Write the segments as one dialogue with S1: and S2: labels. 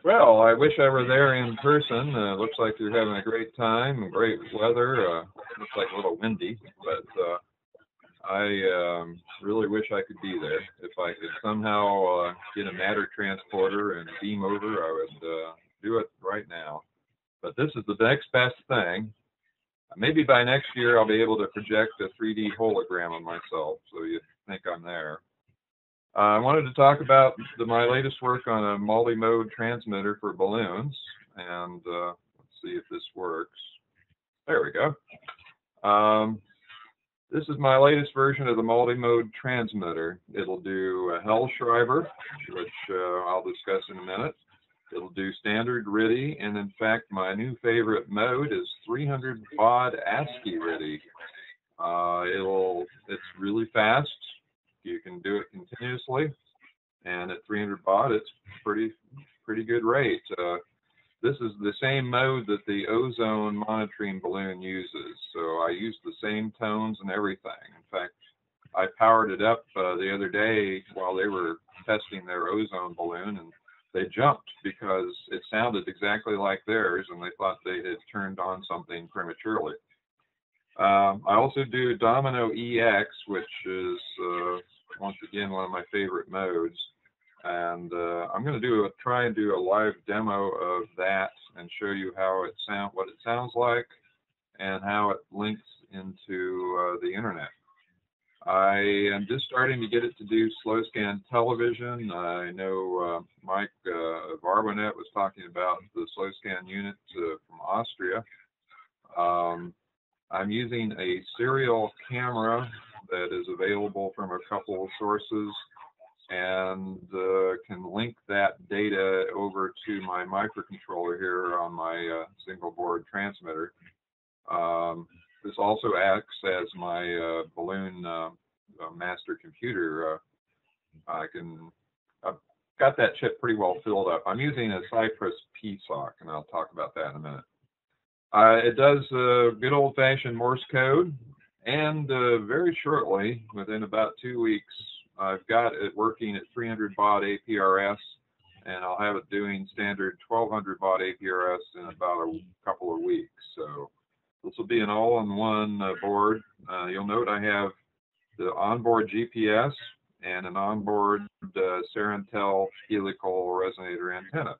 S1: Well, I wish I were there in person. Looks like you're having a great time, great weather. Looks like a little windy, but I really wish I could be there. If I could somehow get a matter transporter and beam over, I would do it right now. But this is the next best thing. Maybe by next year I'll be able to project a 3D hologram of myself, so you think I'm there. I wanted to talk about my latest work on a multimode transmitter for balloons, and let's see if this works. There we go. This is my latest version of the multimode transmitter. It'll do a Hellschreiber, which I'll discuss in a minute. It'll do standard RTTY, and in fact, my new favorite mode is 300 baud ASCII RTTY. It's really fast. You can do it continuously, and at 300 baud, it's pretty good rate. This is the same mode that the ozone monitoring balloon uses, so I use the same tones and everything. In fact, I powered it up the other day while they were testing their ozone balloon, and they jumped because it sounded exactly like theirs, and they thought they had turned on something prematurely. I also do Domino EX, which is once again one of my favorite modes, and I'm going to try and do a live demo of that and show you how what it sounds like and how it links into the internet. I am just starting to get it to do slow scan television. I know Mike of Arbonet was talking about the slow scan unit from Austria. I'm using a serial camera that is available from a couple of sources, and can link that data over to my microcontroller here on my single board transmitter. This also acts as my balloon master computer. I've got that chip pretty well filled up. I'm using a Cypress PSOC, and I'll talk about that in a minute. It does good old-fashioned Morse code, and very shortly, within about 2 weeks, I've got it working at 300 baud APRS, and I'll have it doing standard 1200 baud APRS in about a couple of weeks. So this will be an all-in-one board. You'll note I have the onboard GPS and an onboard Serentel helical resonator antenna.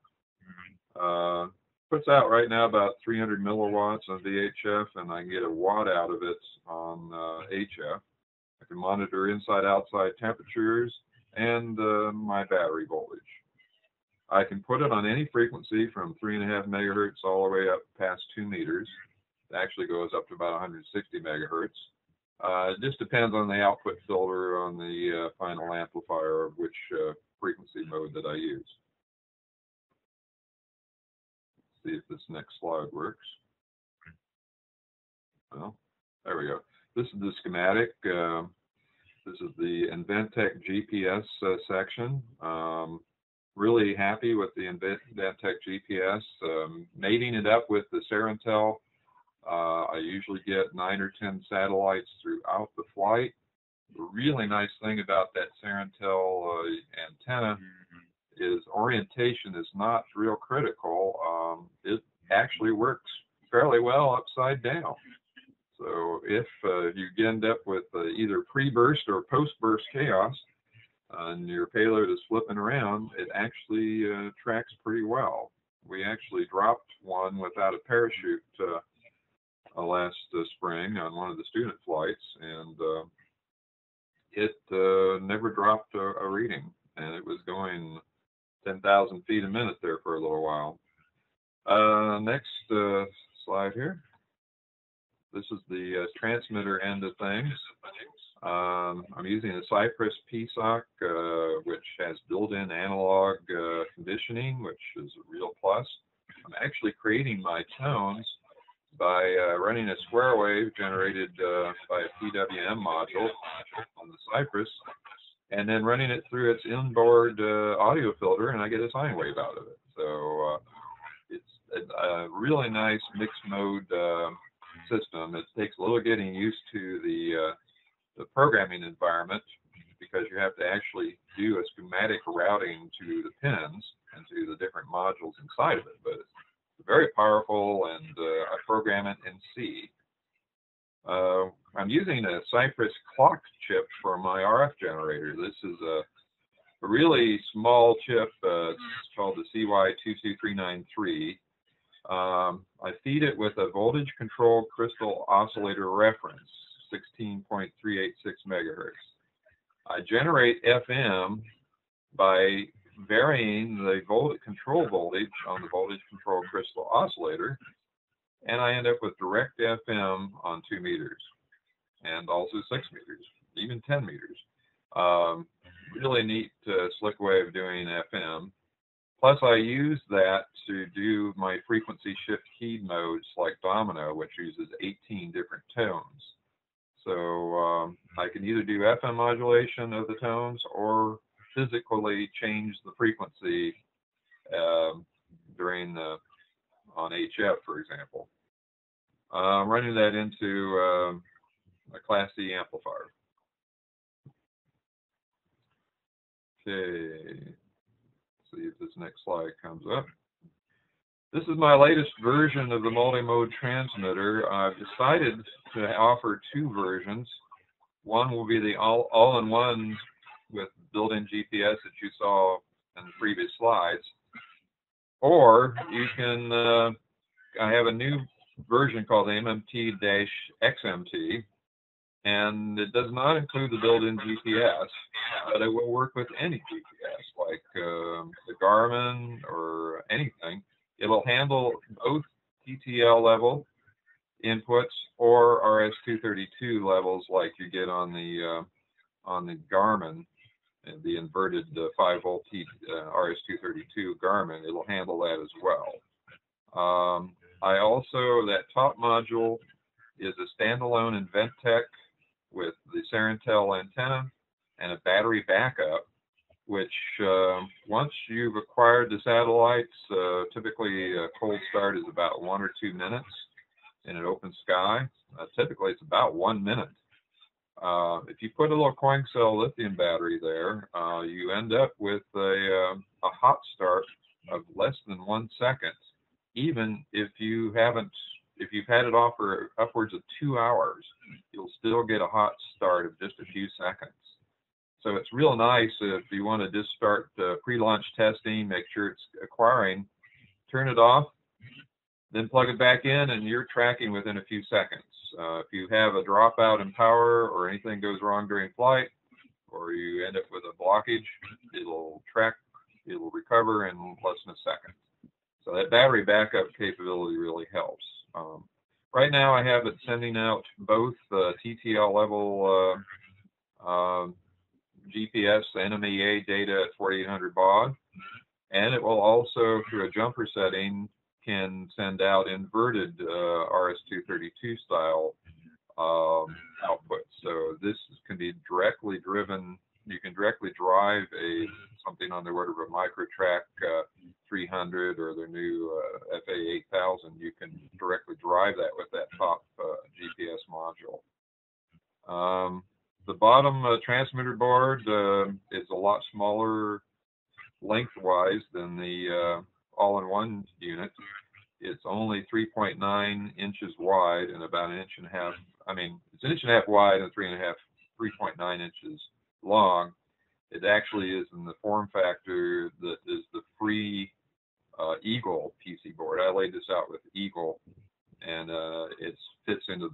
S1: Puts out right now about 300 milliwatts on VHF, and I can get a watt out of it on HF. I can monitor inside-outside temperatures and my battery voltage. I can put it on any frequency from 3.5 megahertz all the way up past 2 meters. It actually goes up to about 160 megahertz. It just depends on the output filter on the final amplifier of which frequency mode that I use. See if this next slide works. Well, there we go. This is the schematic. This is the Inventec GPS section. Really happy with the Inventec GPS. Mating it up with the Serentel. I usually get 9 or 10 satellites throughout the flight. The really nice thing about that Serentel antenna is orientation is not real critical. It actually works fairly well upside down. So if you end up with either pre-burst or post-burst chaos, and your payload is flipping around, it actually tracks pretty well. We actually dropped one without a parachute last spring on one of the student flights, and it never dropped a reading, and it was going 10,000 feet a minute there for a little while. Next slide here. This is the transmitter end of things. I'm using a Cypress PSOC, which has built-in analog conditioning, which is a real plus. I'm actually creating my tones by running a square wave generated by a PWM module on the Cypress, and then running it through its inboard audio filter, and I get a sine wave out of it. So it's a really nice mixed mode system. It takes a little getting used to the programming environment, because you have to actually do a schematic routing to the pins and to the different modules inside of it. But it's very powerful, and I program it in C. I'm using a Cypress clock chip for my RF generator. This is a really small chip. It's called the CY22393. I feed it with a voltage control crystal oscillator reference, 16.386 megahertz. I generate FM by varying the control voltage on the voltage control crystal oscillator, and I end up with direct FM on 2 meters, and also 6 meters, even 10 meters. Really neat, slick way of doing FM. Plus, I use that to do my frequency shift keyed modes like Domino, which uses 18 different tones. So I can either do FM modulation of the tones or physically change the frequency during on HF, for example. Running that into a Class C amplifier. Okay, let's see if this next slide comes up. This is my latest version of the Multimode Transmitter. I've decided to offer 2 versions. One will be the all-in-one with built-in GPS that you saw in the previous slides. Or you can, I have a new version called the MMT-XMT, and it does not include the built-in GPS, but it will work with any GPS, like the Garmin or anything. It'll handle both TTL level inputs or RS-232 levels, like you get on the Garmin, the inverted 5-volt RS-232 Garmin. It'll handle that as well. I also, that top module is a standalone InventTech with the Serentel antenna and a battery backup, which once you've acquired the satellites, typically a cold start is about 1 or 2 minutes in an open sky. Typically it's about 1 minute. If you put a little coin cell lithium battery there, you end up with a hot start of less than 1 second, even if you've had it off for upwards of 2 hours, you'll still get a hot start of just a few seconds. So it's real nice if you want to just start pre-launch testing, make sure it's acquiring, turn it off, then plug it back in, and you're tracking within a few seconds. If you have a dropout in power or anything goes wrong during flight, or you end up with a blockage, it'll recover in less than a second. So that battery backup capability really helps. Right now I have it sending out both TTL level GPS NMEA data at 4800 baud, and it will also, through a jumper setting, can send out inverted RS-232 style output. So this can be directly driven. You can directly drive something on the order of a MicroTrack 300 or their new FA 8000. You can directly drive that with that top GPS module. The bottom transmitter board is a lot smaller lengthwise than the all-in-one unit. It's only 3.9 inches wide and about 1.5 inches. I mean, it's 1.5 inches wide and 3.9 inches long. It actually is in the form factor that is the free Eagle PC board. I laid this out with Eagle, and it fits into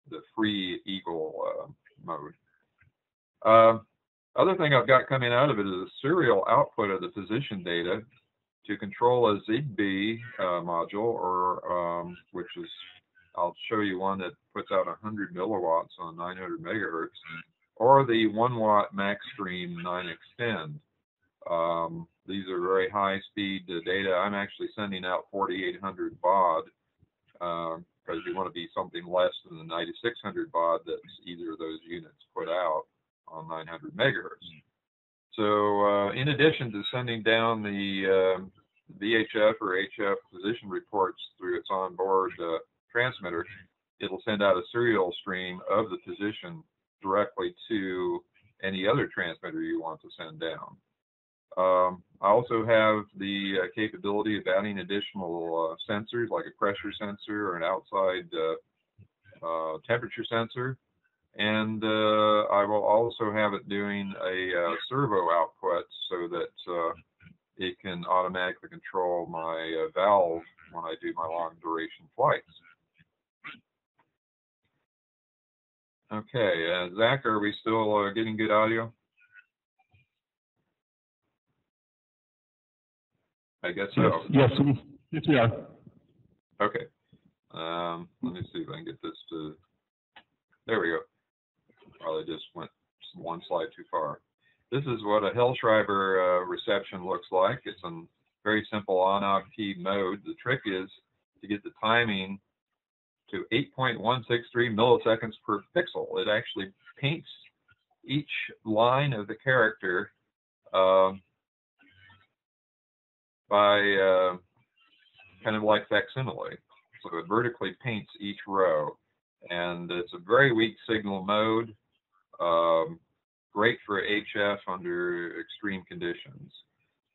S1: the free Eagle mode. Other thing I've got coming out of it is a serial output of the position data to control a ZigBee module, or which is, I'll show you one that puts out 100 milliwatts on 900 megahertz, or the 1 watt MaxStream 9Extend. These are very high speed data. I'm actually sending out 4800 baud because you want to be something less than the 9600 baud that either of those units put out on 900 megahertz. So in addition to sending down the VHF or HF position reports through its onboard transmitter, it'll send out a serial stream of the position directly to any other transmitter you want to send down. I also have the capability of adding additional sensors, like a pressure sensor or an outside temperature sensor. And I will also have it doing a servo output so that it can automatically control my valve when I do my long duration flights. Okay, Zach, are we still getting good audio? I guess so.
S2: Yes, we are.
S1: Okay. Let me see if I can get this to, there we go. Probably just went one slide too far. This is what a Hellschreiber reception looks like. It's a very simple on-off key mode. The trick is to get the timing to 8.163 milliseconds per pixel. It actually paints each line of the character by kind of like facsimile. So it vertically paints each row. And it's a very weak signal mode, great for HF under extreme conditions.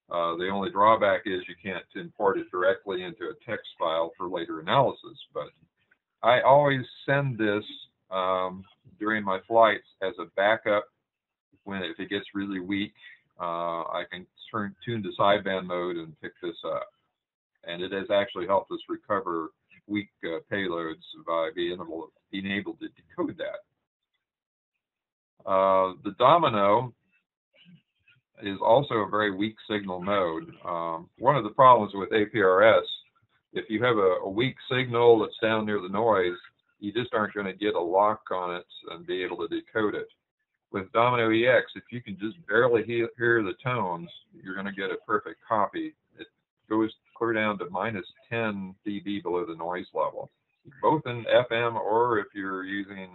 S1: The only drawback is you can't import it directly into a text file for later analysis, but I always send this during my flights as a backup. If it gets really weak, I can tune to sideband mode and pick this up. And it has actually helped us recover weak payloads by being able to decode that. The Domino is also a very weak signal mode. One of the problems with APRS, if you have a weak signal that's down near the noise, you just aren't going to get a lock on it and be able to decode it. With Domino EX, if you can just barely hear the tones, you're going to get a perfect copy. It goes clear down to -10 dB below the noise level, both in FM or if you're using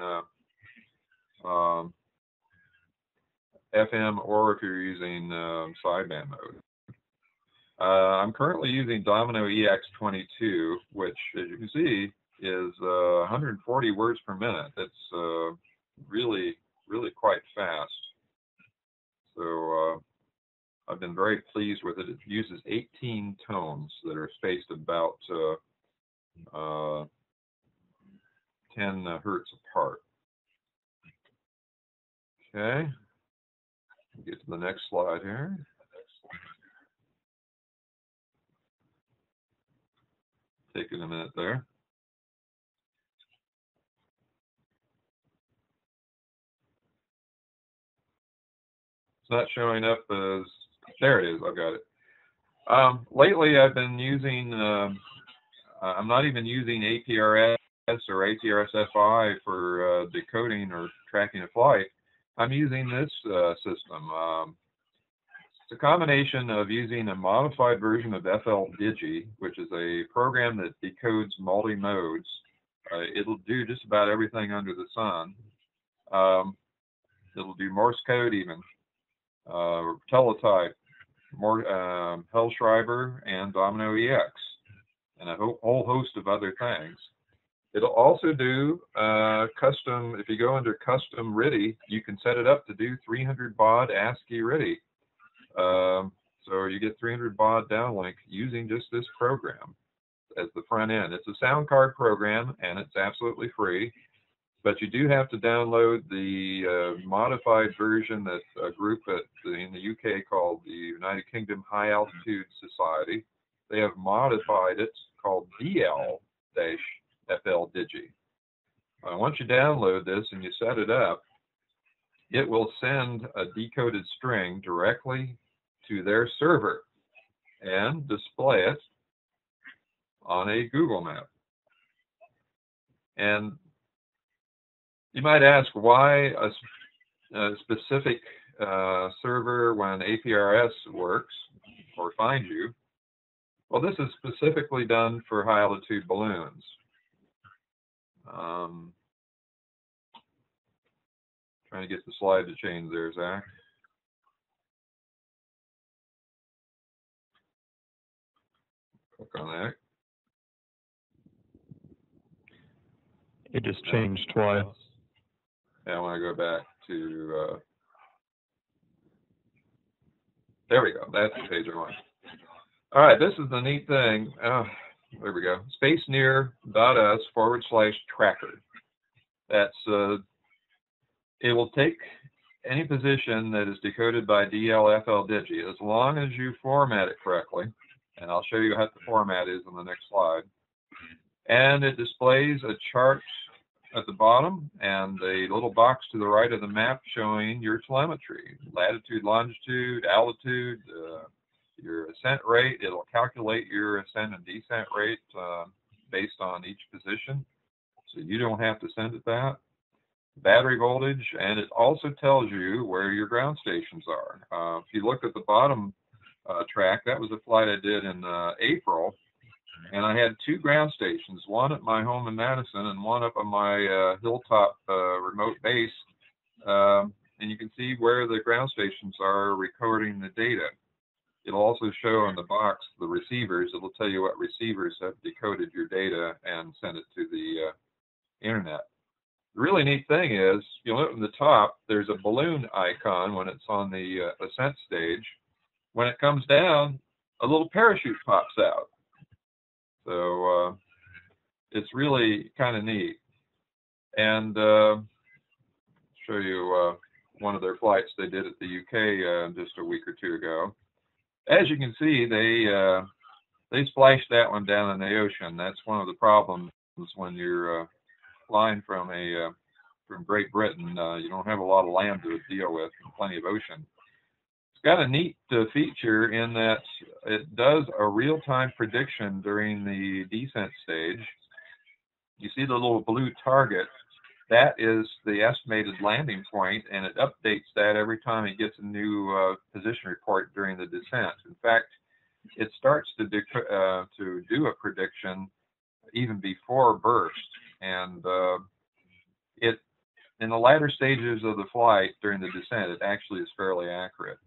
S1: FM or if you're using sideband mode. I'm currently using Domino EX22, which, as you can see, is 140 words per minute. It's really quite fast. So I've been very pleased with it. It uses 18 tones that are spaced about 10 hertz apart. Okay, get to the next slide here. Taking a minute there. It's not showing up as, there it is, I've got it. Lately I've been using, I'm not even using APRS or ATRS-FI for decoding or tracking a flight. I'm using this system. It's a combination of using a modified version of FLDIG, which is a program that decodes multi-modes. It'll do just about everything under the sun. It'll do Morse code even, teletype, Hellschreiber, and Domino EX, and a whole host of other things. It'll also do custom, if you go under custom RTTY, you can set it up to do 300 baud ASCII RTTY. So you get 300 baud downlink using just this program as the front end. It's a sound card program and it's absolutely free, but you do have to download the modified version that a group in the UK called the United Kingdom High Altitude Society. They have modified it, called DL-FLDIG. Once you download this and you set it up, it will send a decoded string directly to their server and display it on a Google map. And you might ask why a specific server when APRS works or finds you. Well, this is specifically done for high altitude balloons. Trying to get the slide to change there, Zach. Click on that.
S2: It just changed twice.
S1: Yeah, I want to go back to There we go. That's the page I want. All right, this is the neat thing. There we go. spacenear.us/tracker. That's it will take any position that is decoded by FLDIG as long as you format it correctly. And I'll show you how the format is in the next slide. And it displays a chart at the bottom and a little box to the right of the map showing your telemetry, latitude, longitude, altitude, your ascent rate. It'll calculate your ascent and descent rate based on each position, so you don't have to send it that. Battery voltage, and it also tells you where your ground stations are. If you look at the bottom track, that was a flight I did in April, and I had 2 ground stations, one at my home in Madison and one up on my hilltop remote base, and you can see where the ground stations are recording the data. It'll also show on the box the receivers. It'll tell you what receivers have decoded your data and sent it to the internet. The really neat thing is, you look at the top, there's a balloon icon when it's on the ascent stage. When it comes down, a little parachute pops out. So it's really kind of neat. And show you one of their flights they did at the UK just a week or 2 ago. As you can see, they splashed that one down in the ocean. That's one of the problems when you're flying from Great Britain. You don't have a lot of land to deal with and plenty of ocean. It's got a neat feature in that it does a real-time prediction during the descent stage. You see the little blue target. That is the estimated landing point, and it updates that every time it gets a new position report during the descent. In fact, it starts to do a prediction even before burst, and in the latter stages of the flight during the descent, it actually is fairly accurate.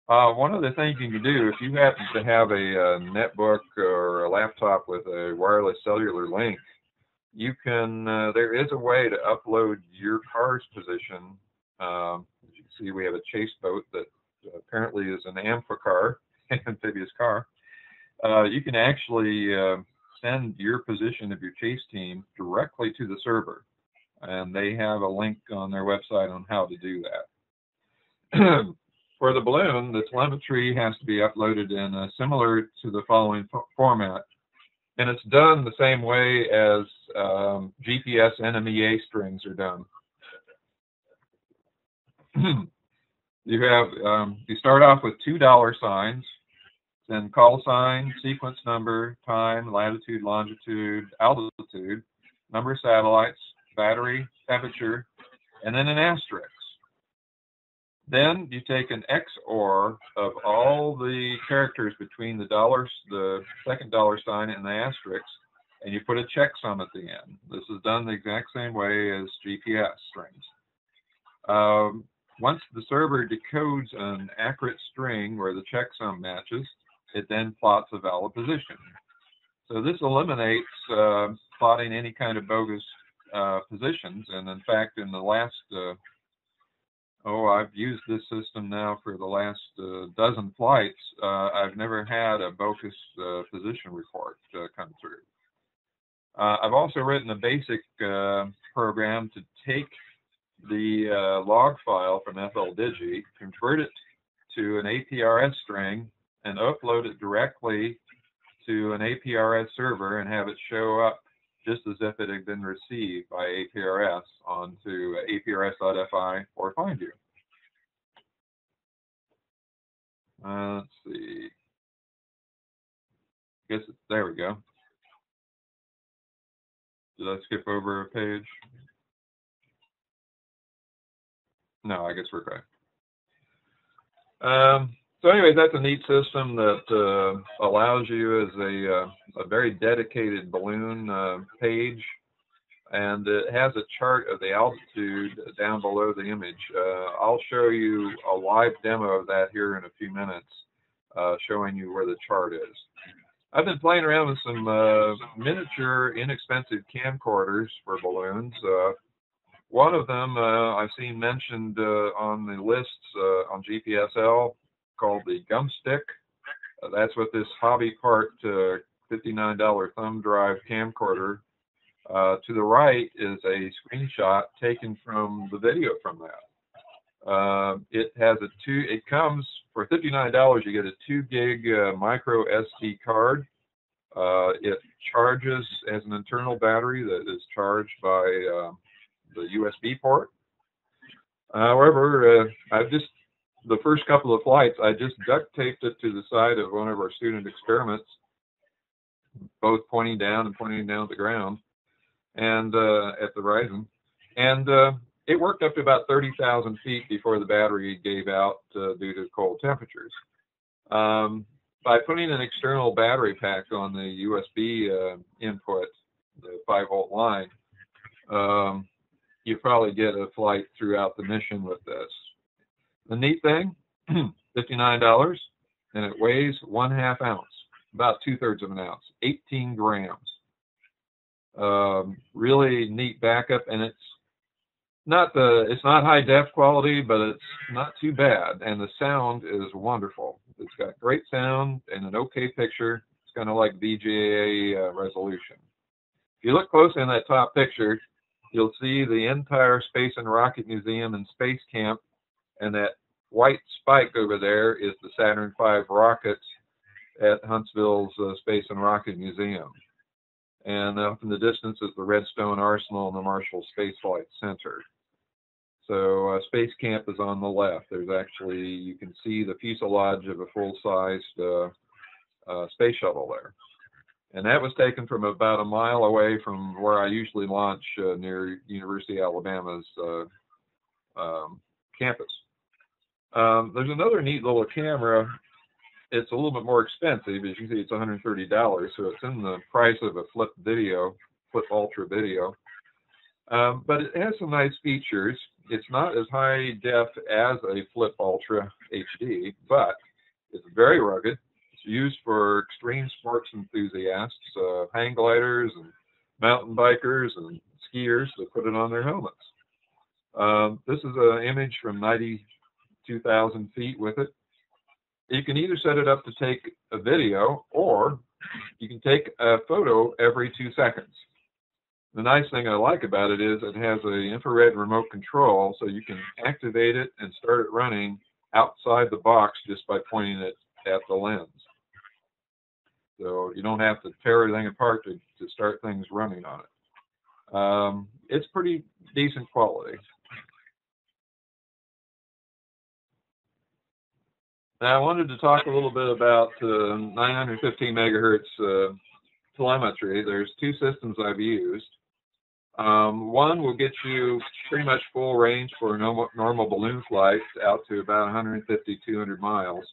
S1: One other thing you can do, if you happen to have a netbook or a laptop with a wireless cellular link, you can, there is a way to upload your car's position. As you can see, we have a chase boat that apparently is an amphicar, amphibious car. You can actually send your position of your chase team directly to the server. And they have a link on their website on how to do that. For the balloon, the telemetry has to be uploaded in similar to the following format. And it's done the same way as GPS NMEA strings are done. You start off with $2 signs, then call sign, sequence number, time, latitude, longitude, altitude, number of satellites, battery, temperature, and then an asterisk. Then you take an XOR of all the characters between the second dollar sign and the asterisk, and you put a checksum at the end. This is done the exact same way as GPS strings. Once the server decodes an accurate string where the checksum matches, it then plots a valid position. So this eliminates plotting any kind of bogus positions, and in fact, in the last I've used this system now for the last dozen flights. I've never had a bogus position report come through. I've also written a basic program to take the log file from FLDIG, convert it to an APRS string, and upload it directly to an APRS server and have it show up just as if it had been received by APRS onto aprs.fi or find you. Let's see. There we go. Did I skip over a page? No, I guess we're okay. So anyways, that's a neat system that allows you as a very dedicated balloon page, and it has a chart of the altitude down below the image. I'll show you a live demo of that here in a few minutes, showing you where the chart is. I've been playing around with some miniature, inexpensive camcorders for balloons. One of them I've seen mentioned on the lists on GPSL. called the Gum Stick. That's what this hobby part $59 thumb drive camcorder. To the right is a screenshot taken from the video from that. It has it comes for $59. You get a 2 gig micro SD card. It charges as an internal battery that is charged by the USB port. However, the first couple of flights, I just duct taped it to the side of one of our student experiments, both pointing down and pointing down at the ground, and at the horizon. And it worked up to about 30,000 feet before the battery gave out due to cold temperatures. By putting an external battery pack on the USB input, the 5-volt line, you probably get a flight throughout the mission with this. The neat thing, $59, and it weighs 1/2 ounce, about 2/3 of an ounce, 18 grams. Really neat backup, and it's not high def quality, but it's not too bad, and the sound is wonderful. It's got great sound and an okay picture. It's kind of like VGA resolution. If you look closely in that top picture, you'll see the entire Space and Rocket Museum and Space Camp, and that white spike over there is the Saturn V rocket at Huntsville's Space and Rocket Museum. And up in the distance is the Redstone Arsenal and the Marshall Space Flight Center. So Space Camp is on the left. There's actually, you can see the fuselage of a full-sized space shuttle there. And that was taken from about a mile away from where I usually launch near University of Alabama's campus. There's another neat little camera. It's a little bit more expensive. As you can see, it's $130, so it's in the price of a Flip Ultra video. But it has some nice features. It's not as high def as a Flip Ultra HD, but it's very rugged. It's used for extreme sports enthusiasts, hang gliders and mountain bikers and skiers to put it on their helmets. This is an image from 92,000 feet with it. You can either set it up to take a video, or you can take a photo every 2 seconds. The nice thing I like about it is it has an infrared remote control, so you can activate it and start it running outside the box just by pointing it at the lens. So you don't have to tear everything apart to start things running on it. It's pretty decent quality. Now I wanted to talk a little bit about 915 megahertz telemetry. There's 2 systems I've used. One will get you pretty much full range for a normal balloon flight out to about 150, 200 miles.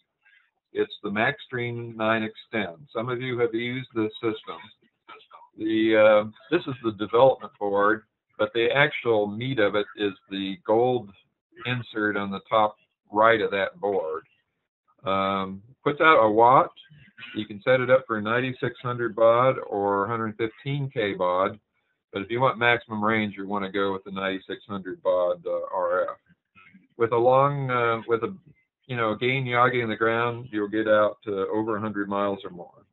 S1: It's the MaxStream 9 Extend. Some of you have used this system. This is the development board, but the actual meat of it is the gold insert on the top right of that board. Puts out a watt. You can set it up for 9600 baud or 115K baud, but if you want maximum range, you want to go with the 9600 baud RF. With a long, gain Yagi in the ground, you'll get out to over 100 miles or more.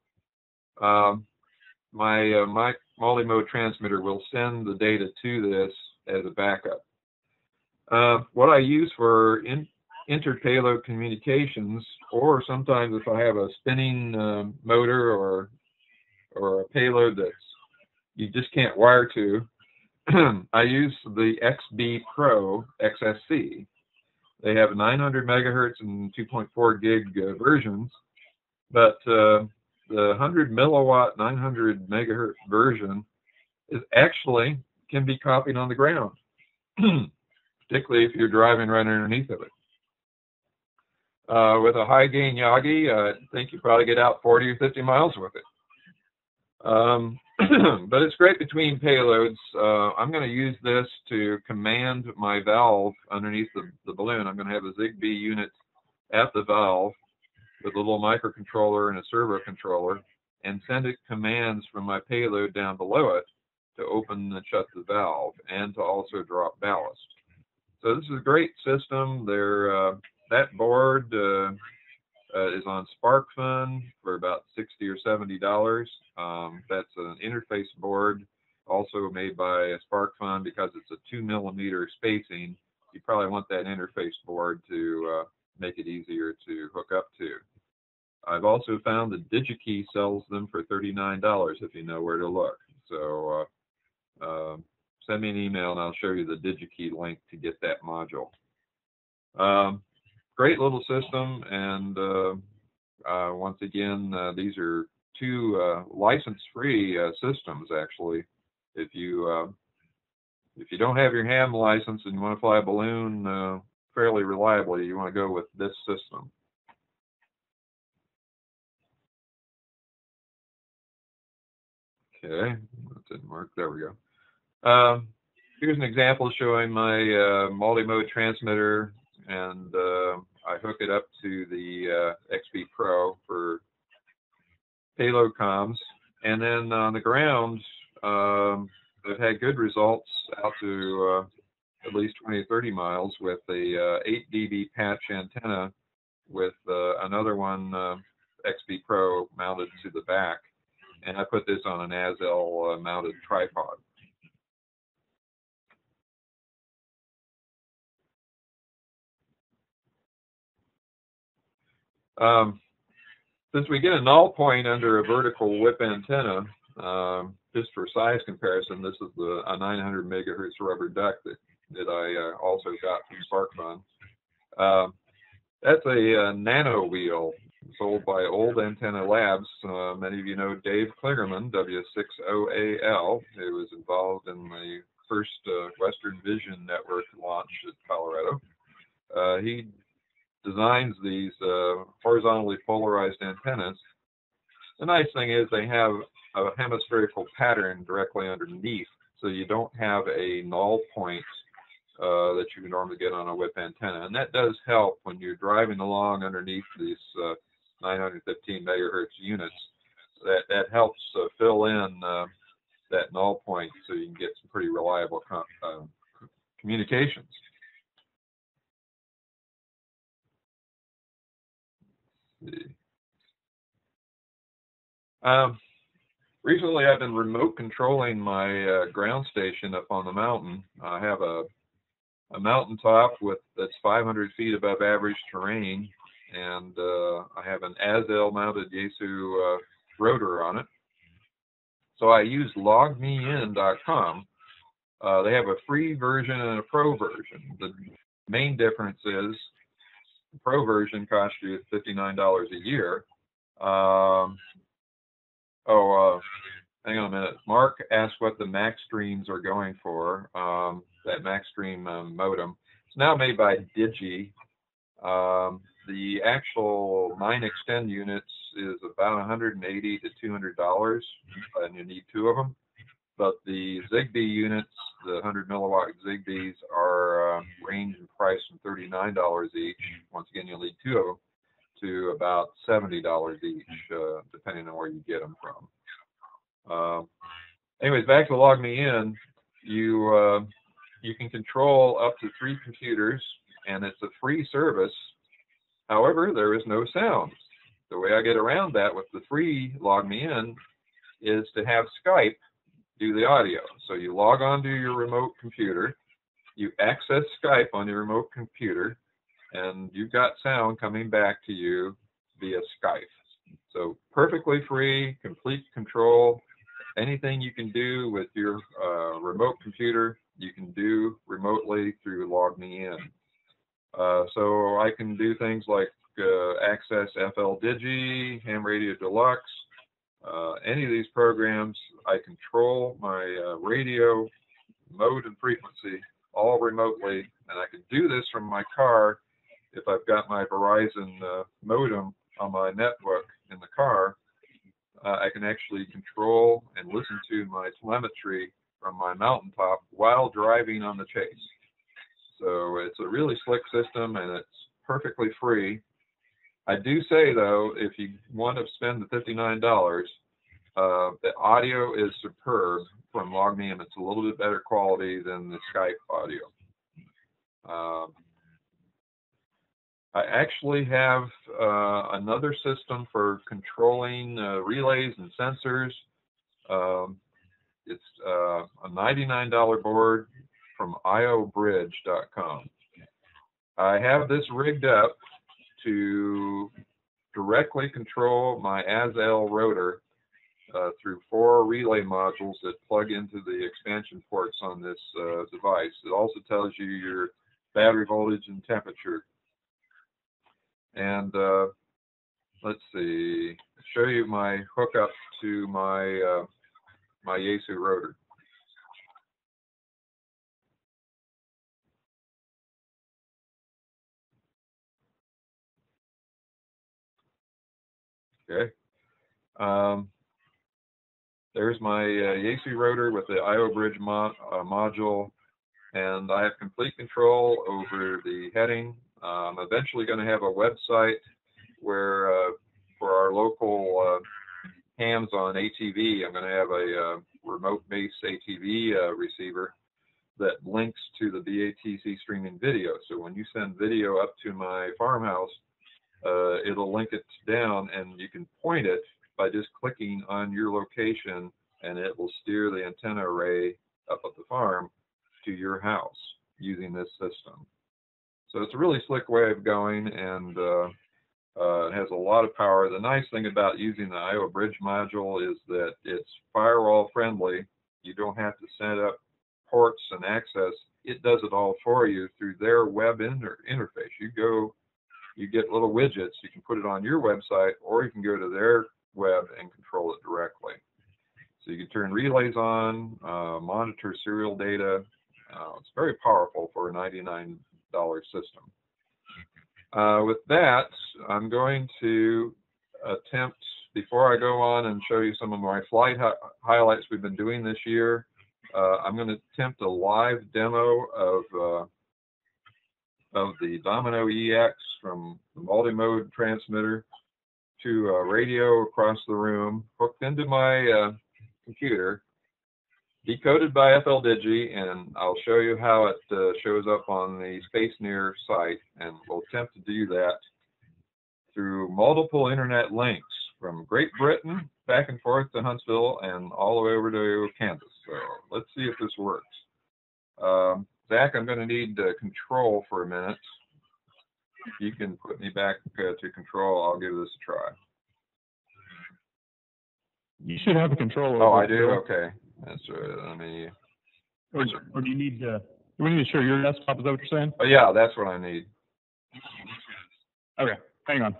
S1: My Multimode Transmitter will send the data to this as a backup. What I use for inter-payload communications, or sometimes if I have a spinning motor or a payload that you just can't wire to, I use the XB Pro XSC. They have 900 megahertz and 2.4 gig versions, but the 100 milliwatt 900 megahertz version can be copied on the ground, particularly if you're driving right underneath of it. With a high gain Yagi, I think you probably get out 40 or 50 miles with it. But it's great between payloads. I'm going to use this to command my valve underneath the balloon. I'm going to have a Zigbee unit at the valve with a little microcontroller and a servo controller, and send it commands from my payload down below it to open and shut the valve and to also drop ballast. So this is a great system. That board is on Sparkfun for about $60 or $70. That's an interface board, also made by Sparkfun because it's a 2mm spacing. You probably want that interface board to make it easier to hook up to. I've also found that DigiKey sells them for $39 if you know where to look. So send me an email and I'll show you the DigiKey link to get that module. Great little system, and once again, these are two license-free systems. Actually, if you don't have your ham license and you want to fly a balloon fairly reliably, you want to go with this system. Okay, that didn't work. There we go. Here's an example showing my multimode transmitter, and I hook it up to the XP Pro for payload comms. And then on the ground, I've had good results out to at least 20 or 30 miles with a 8 dB patch antenna with another one, XP Pro, mounted to the back. And I put this on an Azel mounted tripod. Since we get a null point under a vertical whip antenna, just for size comparison, this is a 900 megahertz rubber duck that I also got from Sparkfun. That's a Nanowheel sold by Old Antenna Labs. Many of you know Dave Kligerman, W6OAL, who was involved in the first Western Vision Network launch at Colorado. He designs these horizontally polarized antennas. The nice thing is they have a hemispherical pattern directly underneath, so you don't have a null point that you would normally get on a whip antenna. And that does help when you're driving along underneath these 915 megahertz units. That helps fill in that null point so you can get some pretty reliable communications. Recently, I've been remote controlling my ground station up on the mountain. I have a mountaintop that's 500 feet above average terrain, and I have an Azel mounted Yaesu rotor on it. So I use LogMeIn.com. They have a free version and a pro version. The main difference is the pro version costs you $59 a year. Hang on a minute. Mark asked what the MaxStreams are going for. That MaxStream modem. It's now made by Digi. The actual 9Extend units is about $180 to $200, and you need two of them. But the Zigbee units, the 100 milliwatt Zigbees, are range in price from $39 each. Once again, you'll need two of them, to about $70 each, depending on where you get them from. Anyways, back to LogMeIn. You can control up to 3 computers, and it's a free service. However, there is no sound. The way I get around that with the free LogMeIn is to have Skype do the audio. So you log on to your remote computer, you access Skype on your remote computer, and you've got sound coming back to you via Skype. So perfectly free, complete control. Anything you can do with your remote computer, you can do remotely through LogMeIn. So I can do things like access FLDIG, Ham Radio Deluxe, any of these programs. I control my radio mode and frequency all remotely, and I can do this from my car if I've got my Verizon modem on my netbook in the car. I can actually control and listen to my telemetry from my mountaintop while driving on the chase. So it's a really slick system, and it's perfectly free. I do say, though, if you want to spend the $59, the audio is superb from LogMeIn. It's a little bit better quality than the Skype audio. I actually have another system for controlling relays and sensors. It's a $99 board from iobridge.com. I have this rigged up to directly control my ASL rotor through 4 relay modules that plug into the expansion ports on this device. It also tells you your battery voltage and temperature. And let's see, show you my hookup to my my Yaesu rotor. Okay. There's my Yaesu rotor with the iobridge module, and I have complete control over the heading. I'm eventually going to have a website where for our local hams on ATV, I'm going to have a remote-based ATV receiver that links to the BATC streaming video. So when you send video up to my farmhouse, it'll link it down, and you can point it by just clicking on your location, and it will steer the antenna array up at the farm to your house using this system. So it's a really slick way of going, and it has a lot of power. The nice thing about using the iobridge module is that it's firewall friendly. You don't have to set up ports and access. It does it all for you through their web interface. You get little widgets. You can put it on your website, or you can go to their web and control it directly. So you can turn relays on, monitor serial data. It's very powerful for a $99 system. With that, I'm going to attempt, before I go on and show you some of my flight highlights we've been doing this year, I'm going to attempt a live demo of the Domino EX from the Multimode Transmitter to a radio across the room, hooked into my computer, decoded by FLDIG, and I'll show you how it shows up on the SpaceNear site, and we'll attempt to do that through multiple internet links from Great Britain back and forth to Huntsville and all the way over to Kansas. So let's see if this works. Zach, I'm going to need control for a minute. You can put me back to control. I'll give this a try.
S2: You should have a control.
S1: Oh, I do? Okay. That's let me.
S2: Or do you need to? Do we need to share your desktop? Is that what you're saying?
S1: Oh, yeah, that's what I need.
S2: Okay, hang on.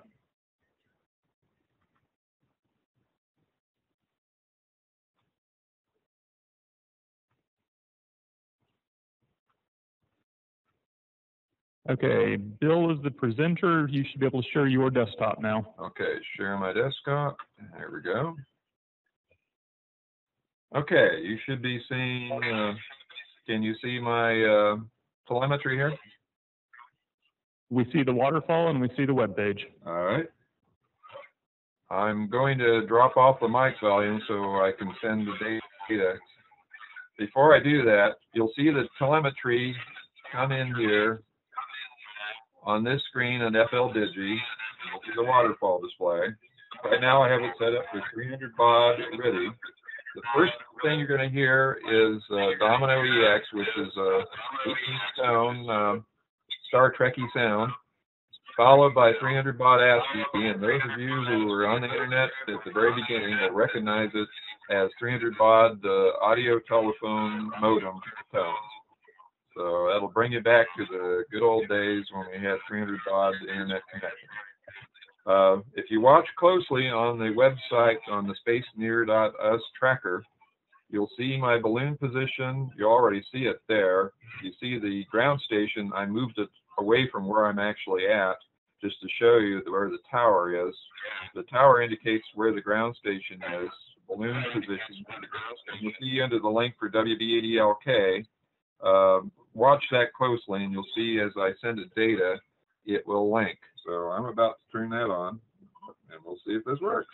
S2: Okay, Bill is the presenter. You should be able to share your desktop now.
S1: Okay, share my desktop. There we go. Okay, you should be seeing, can you see my telemetry here?
S2: We see the waterfall and we see the web page.
S1: All right. I'm going to drop off the mic volume so I can send the data. Before I do that, you'll see the telemetry come in here on this screen at FLDIG. You'll see the waterfall display. Right now I have it set up for 300 baud ready. The first thing you're going to hear is Domino EX, which is a 18-tone Star Trekky sound, followed by 300 baud ASCII. And those of you who were on the internet at the very beginning will recognize it as 300 baud audio telephone modem tones. So that'll bring you back to the good old days when we had 300 baud internet connection. If you watch closely on the website on the SpaceNear.us tracker, you'll see my balloon position. You already see it there. You see the ground station. I moved it away from where I'm actually at just to show you where the tower is. The tower indicates where the ground station is, balloon position. And you'll see under the link for WB80LK. Watch that closely, and you'll see as I send it data, it will link. So I'm about to turn that on, and we'll see if this works.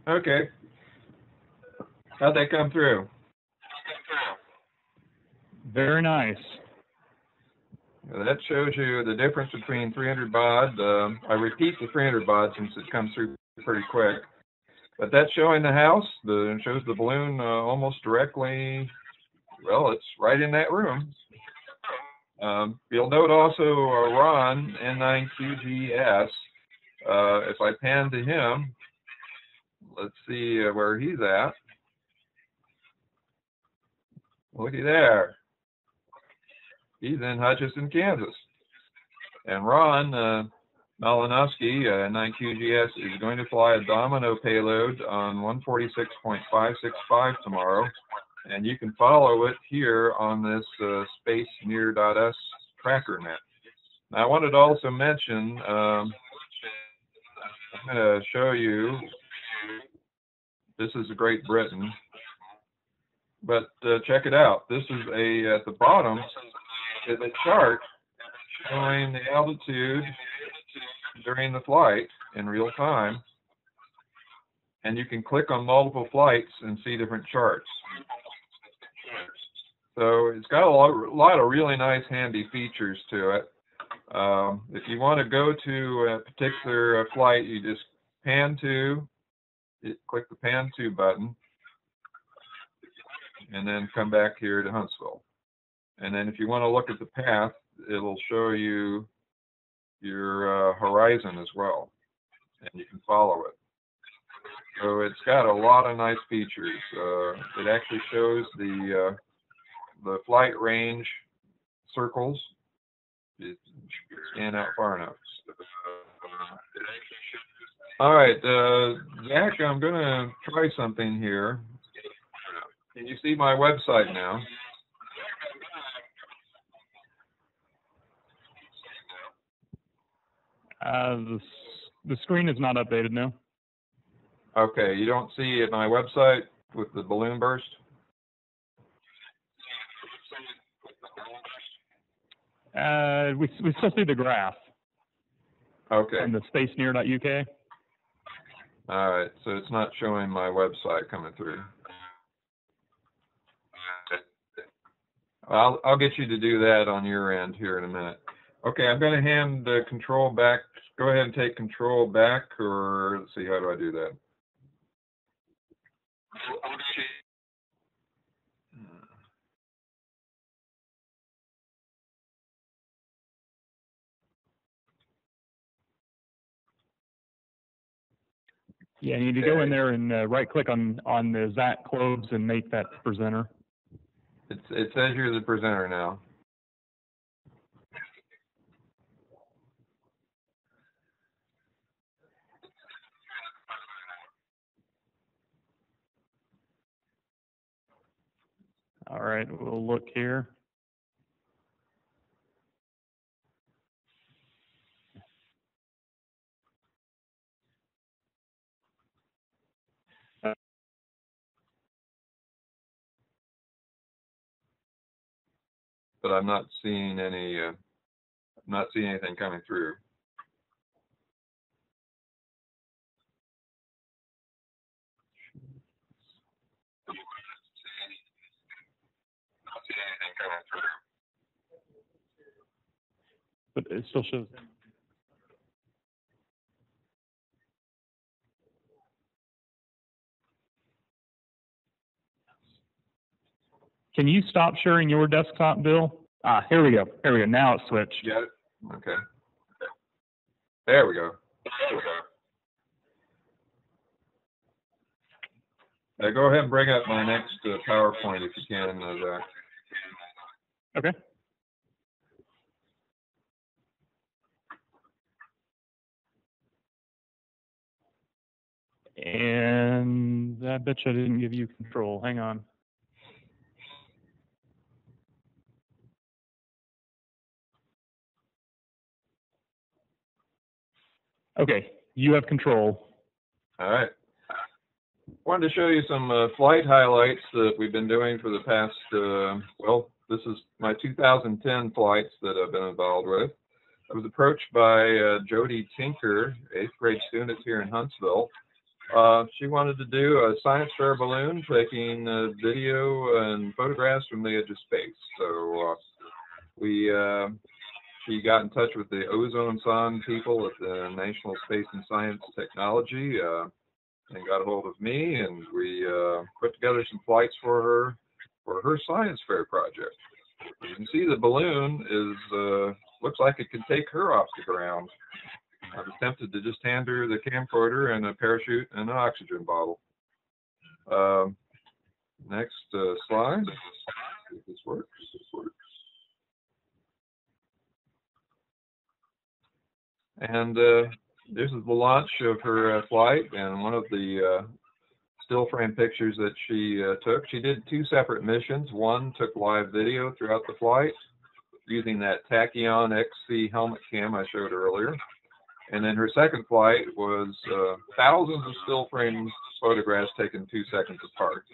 S1: Okay. How'd that come through?
S2: Very nice.
S1: That shows you the difference between 300 baud. I repeat the 300 baud since it comes through pretty quick. But that's showing the house. It shows the balloon almost directly. Well, it's right in that room. You'll note also Ron, N9QGS. If I pan to him, let's see where he's at. Looky there. He's in Hutchinson, Kansas. And Ron Malinowski, N9QGS, is going to fly a Domino payload on 146.565 tomorrow. And you can follow it here on this spacenear.s Trackernet. Now, I wanted to also mention, I'm going to show you, this is Great Britain, but check it out. This is at the bottom is a chart showing the altitude during the flight in real time, and you can click on multiple flights and see different charts. So it's got a lot of really nice handy features to it. If you want to go to a particular flight, you just pan to, click the pan to button, and then come back here to Huntsville. And then if you want to look at the path, it'll show you your horizon as well, and you can follow it. So it's got a lot of nice features. It actually shows the flight range circles. It stand out far enough. All right, Zach, I'm going to try something here. Can you see my website now?
S2: The screen is not updated now.
S1: Okay, you don't see my website with the balloon burst?
S2: We still see the graph.
S1: Okay.
S2: On the spacenear.uk.
S1: All right, so it's not showing my website coming through. I'll get you to do that on your end here in a minute. Okay, I'm going to hand the control back. Go ahead and take control back, or let's see, how do I do that?
S2: Yeah, you need to go in there and right-click on the Zach globes and make that presenter.
S1: It says you're the presenter now.
S2: All right, we'll look here.
S1: But I'm not seeing any. I'm not seeing anything coming through.
S2: But it still shows. Can you stop sharing your desktop, Bill? Ah, here we go. Here we go. Now it's switched.
S1: Got it? Okay. There we go. Go ahead and bring up my next PowerPoint if you can, Zach.
S2: Okay. And I bet you I didn't give you control. Hang on. Okay, you have control.
S1: All right. Wanted to show you some flight highlights that we've been doing for the past, well, this is my 2010 flights that I've been involved with. I was approached by Jody Tinker, 8th grade student here in Huntsville, She wanted to do a science fair balloon, taking video and photographs from the edge of space. So she got in touch with the Ozone Song people at the National Space and Science Technology and got a hold of me, and we put together some flights for her science fair project. As you can see, the balloon is looks like it can take her off the ground. I was tempted to just hand her the camcorder and a parachute and an oxygen bottle. Next slide. See if this works. And this is the launch of her flight, and one of the still frame pictures that she took. She did 2 separate missions. One took live video throughout the flight using that Tachyon XC helmet cam I showed earlier. And then her second flight was thousands of still frame photographs taken 2 seconds apart.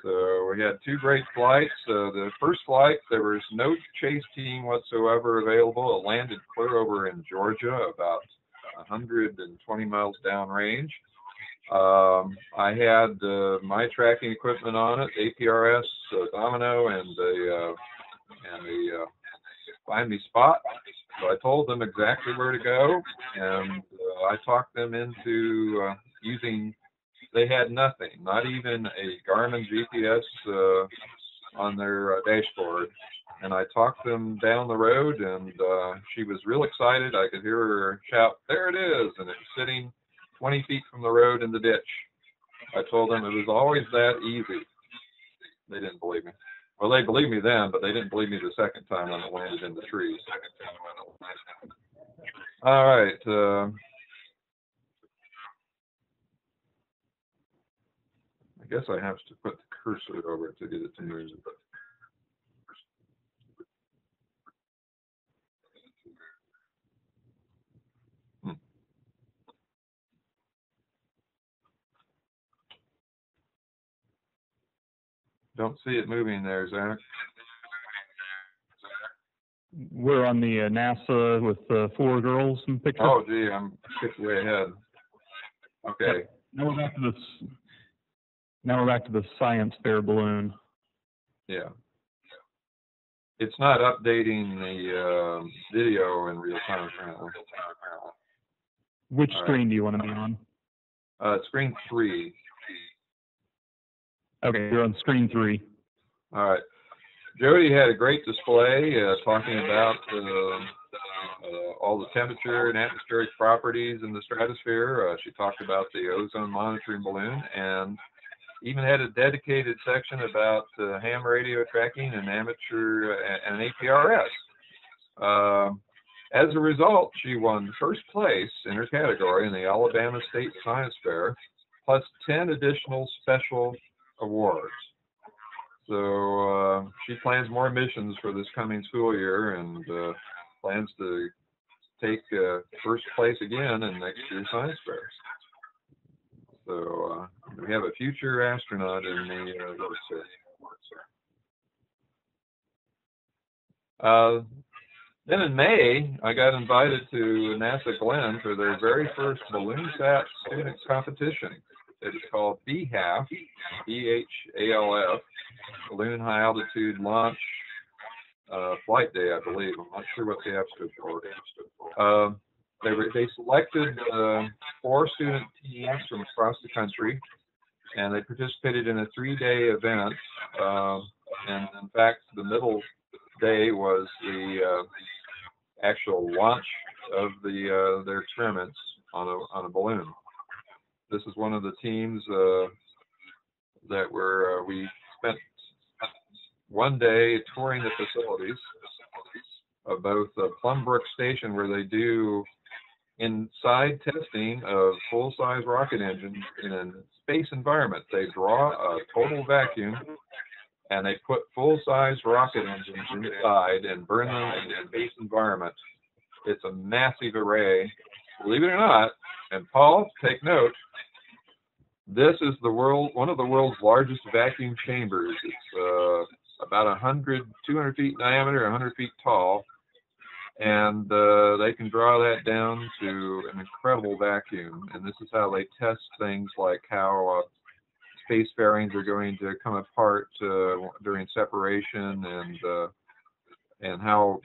S1: So we had 2 great flights. The first flight, there was no chase team whatsoever available. It landed clear over in Georgia, about 120 miles downrange. I had my tracking equipment on it, APRS, Domino, and the Find Me Spot. So I told them exactly where to go, and I talked them into using. They had nothing, not even a Garmin GPS on their dashboard. And I talked them down the road, and she was real excited. I could hear her shout, "There it is!" And it was sitting 20 feet from the road in the ditch. I told them it was always that easy. They didn't believe me. Well, they believed me then, but they didn't believe me the second time when it landed in the trees. All right. I guess I have to put the cursor over to get it to move. Don't see it moving there, Zach.
S2: We're on the NASA with 4 girls in the picture.
S1: Oh, gee, I'm skipped way ahead. Okay.
S2: Now we're back to the science fair balloon.
S1: Yeah. It's not updating the video in real time, apparently.
S2: Which screen do you want to be on?
S1: Screen 3.
S2: Okay, you're on screen 3.
S1: All right. Jody had a great display talking about all the temperature and atmospheric properties in the stratosphere. She talked about the ozone monitoring balloon, and even had a dedicated section about ham radio tracking and amateur and APRS. As a result, she won first place in her category in the Alabama State Science Fair, plus 10 additional special awards. So she plans more missions for this coming school year, and plans to take first place again in next year's science fair. So we have a future astronaut in the works there. Then in May, I got invited to NASA Glenn for their very first BalloonSat student competition. It is called BHALF, BHALF, Balloon High Altitude Launch Flight Day, I believe. I'm not sure what the F stood for. They selected 4 student teams from across the country, and they participated in a 3-day event. And in fact, the middle day was the actual launch of their experiments on a balloon. This is one of the teams that we spent one day touring the facilities of both Plum Brook Station, where they do inside testing of full-size rocket engines in a space environment. They draw a total vacuum, and they put full-size rocket engines inside and burn them in a space environment. It's a massive array, believe it or not. And Paul, take note, this is one of the world's largest vacuum chambers. It's about 200 feet in diameter, 100 feet tall, and they can draw that down to an incredible vacuum. And this is how they test things like how space fairings are going to come apart during separation, and how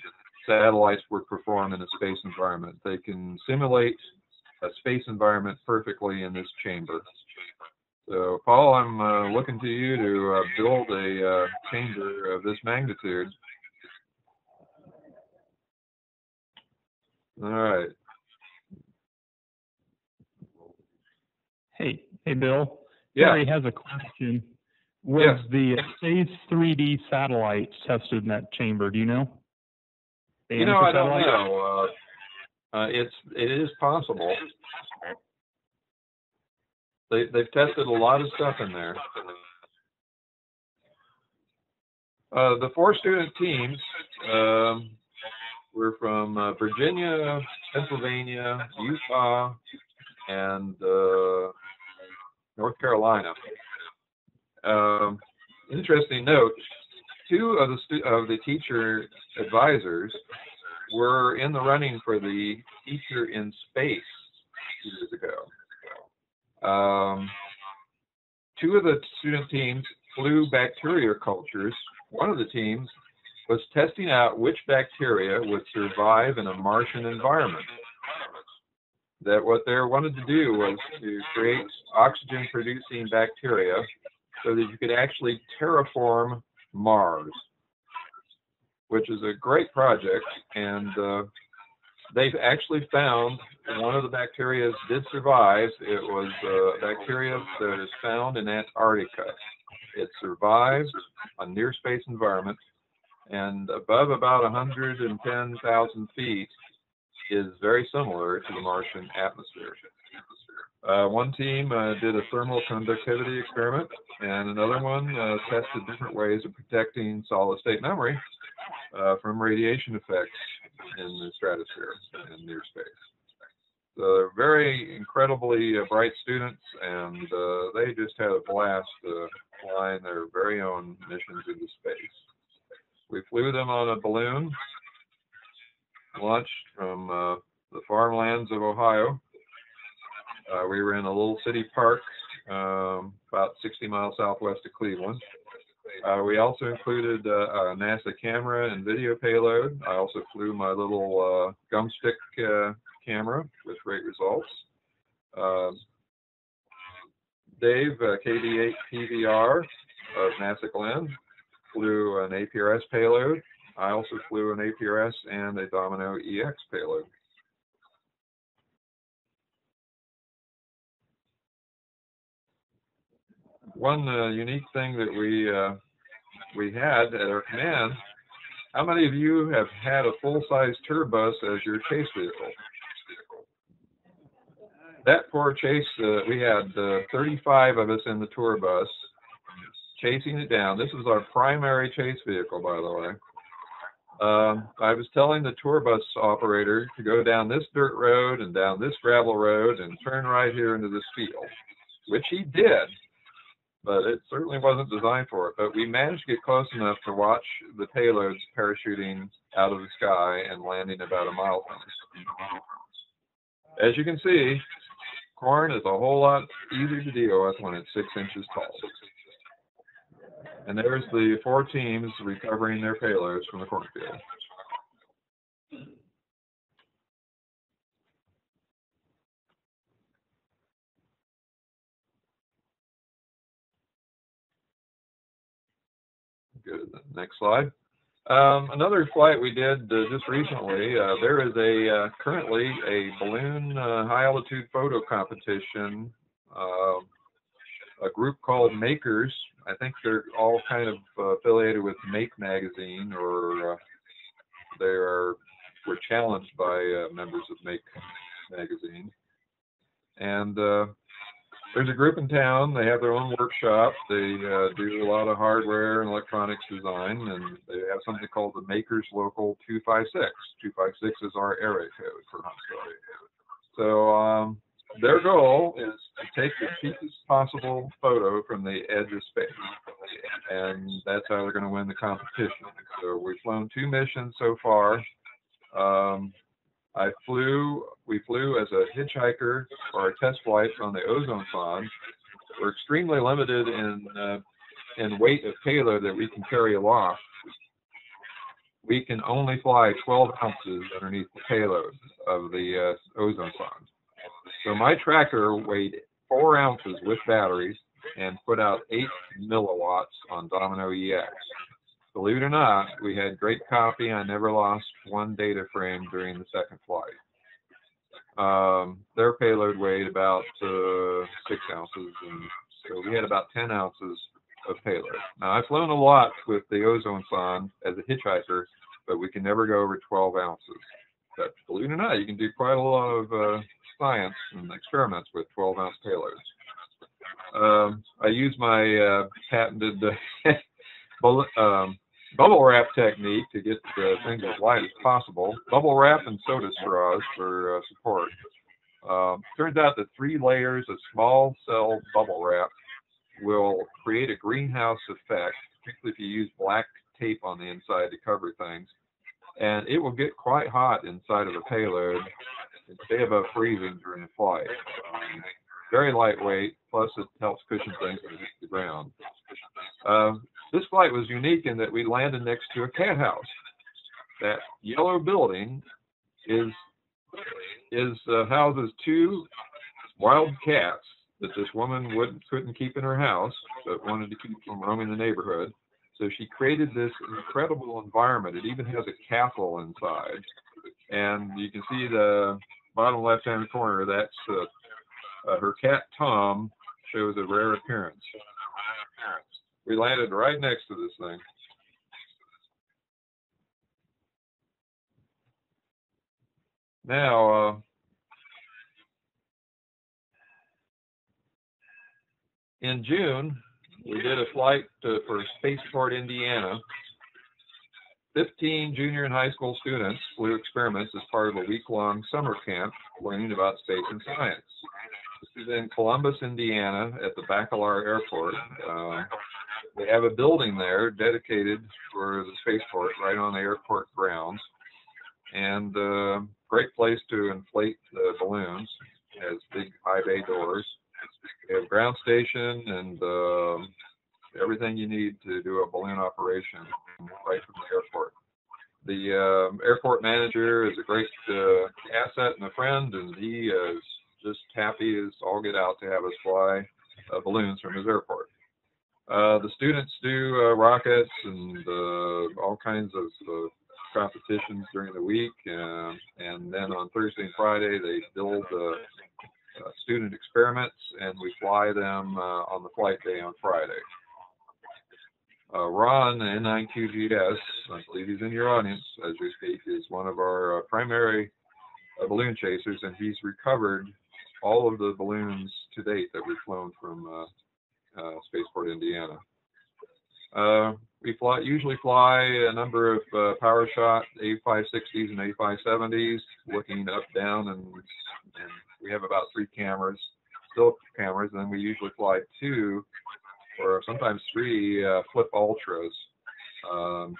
S1: satellites would perform in a space environment. They can simulate a space environment perfectly in this chamber. So, Paul, I'm looking to you to build a chamber of this magnitude. All right.
S2: Hey, Bill.
S1: Yeah.
S2: Harry has a question. Was the Space 3D satellites tested in that chamber? Do you know?
S1: You know, I don't know. It is possible. They've tested a lot of stuff in there. The 4 student teams were from Virginia, Pennsylvania, Utah, and North Carolina. Interesting note: 2 of the teacher advisors were in the running for the Teacher in Space years ago. 2 of the student teams flew bacteria cultures. One of the teams was testing out which bacteria would survive in a Martian environment. That what they wanted to do was to create oxygen-producing bacteria so that you could actually terraform Mars, which is a great project. And they've actually found one of the bacteria did survive. It was bacteria that is found in Antarctica. It survives a near space environment, and above about 110,000 feet is very similar to the Martian atmosphere. One team did a thermal conductivity experiment, and another one tested different ways of protecting solid state memory from radiation effects in the stratosphere and near space. So they're very incredibly bright students, and they just had a blast flying their very own missions into space. We flew them on a balloon, launched from the farmlands of Ohio. We were in a little city park about 60 miles southwest of Cleveland. We also included a NASA camera and video payload. I also flew my little gumstick camera with great results. Dave, KD8 PVR of NASA Glenn, flew an APRS payload. I also flew an APRS and a Domino EX payload. One unique thing that we had at our command: how many of you have had a full-size tour bus as your chase vehicle? That poor chase, we had 35 of us in the tour bus chasing it down. This was our primary chase vehicle, by the way. I was telling the tour bus operator to go down this dirt road and down this gravel road and turn right here into this field, which he did, but it certainly wasn't designed for it. But we managed to get close enough to watch the payloads parachuting out of the sky and landing about a mile from us. As you can see, corn is a whole lot easier to deal with when it's 6 inches tall. And there's the 4 teams recovering their payloads from the cornfield. Good. Next slide. Another flight we did just recently, there is currently a balloon high altitude photo competition. A group called Makers. I think they're all kind of affiliated with Make magazine, or were challenged by members of Make magazine. And there's a group in town. They have their own workshop. They do a lot of hardware and electronics design, and they have something called the Makers Local 256. 256 is our area code for Hotspot. So their goal is to take the cheapest possible photo from the edge of space, and that's how they're going to win the competition. So we've flown 2 missions so far. We flew as a hitchhiker for our test flights on the ozone sonde. We're extremely limited in weight of payload that we can carry aloft. We can only fly 12 ounces underneath the payload of the ozone sonde. So my tracker weighed 4 ounces with batteries and put out 8 milliwatts on Domino EX. Believe it or not, we had great copy. I never lost one data frame during the second flight. Their payload weighed about 6 ounces, and so we had about 10 ounces of payload. Now, I've flown a lot with the ozone sonde as a hitchhiker, but we can never go over 12 ounces. But believe it or not, you can do quite a lot of science and experiments with 12-ounce payloads. I use my patented bubble wrap technique to get things as light as possible. Bubble wrap and soda straws for support. Turns out that 3 layers of small cell bubble wrap will create a greenhouse effect, particularly if you use black tape on the inside to cover things. And it will get quite hot inside of the payload and stay above freezing during the flight. Very lightweight, plus it helps cushion things when it hits the ground. This flight was unique in that we landed next to a cat house. That yellow building houses 2 wild cats that this woman couldn't keep in her house, but wanted to keep from roaming the neighborhood. So she created this incredible environment. It even has a castle inside. And you can see the bottom left-hand corner, that's her cat Tom, shows a rare appearance. We landed right next to this thing. Now, in June, we did a flight for Spaceport, Indiana. 15 junior and high school students flew experiments as part of a week-long summer camp learning about space and science. This is in Columbus, Indiana, at the Bacalar Airport. They have a building there dedicated for the spaceport right on the airport grounds. And great place to inflate the balloons. It has big high bay doors. They have ground station and everything you need to do a balloon operation right from the airport. The airport manager is a great asset and a friend, and he is just happy as all get out to have us fly balloons from his airport. The students do rockets and all kinds of competitions during the week, and then on Thursday and Friday they build student experiments, and we fly them on the flight day on Friday. Ron, N9QGS, I believe he's in your audience as we speak, is one of our primary balloon chasers, and he's recovered all of the balloons to date that we've flown from Spaceport, Indiana. We usually fly a number of power shot 8560s and 8570s, looking up, down, and we have about 3 cameras, still cameras, and then we usually fly 2 or sometimes 3 flip ultras,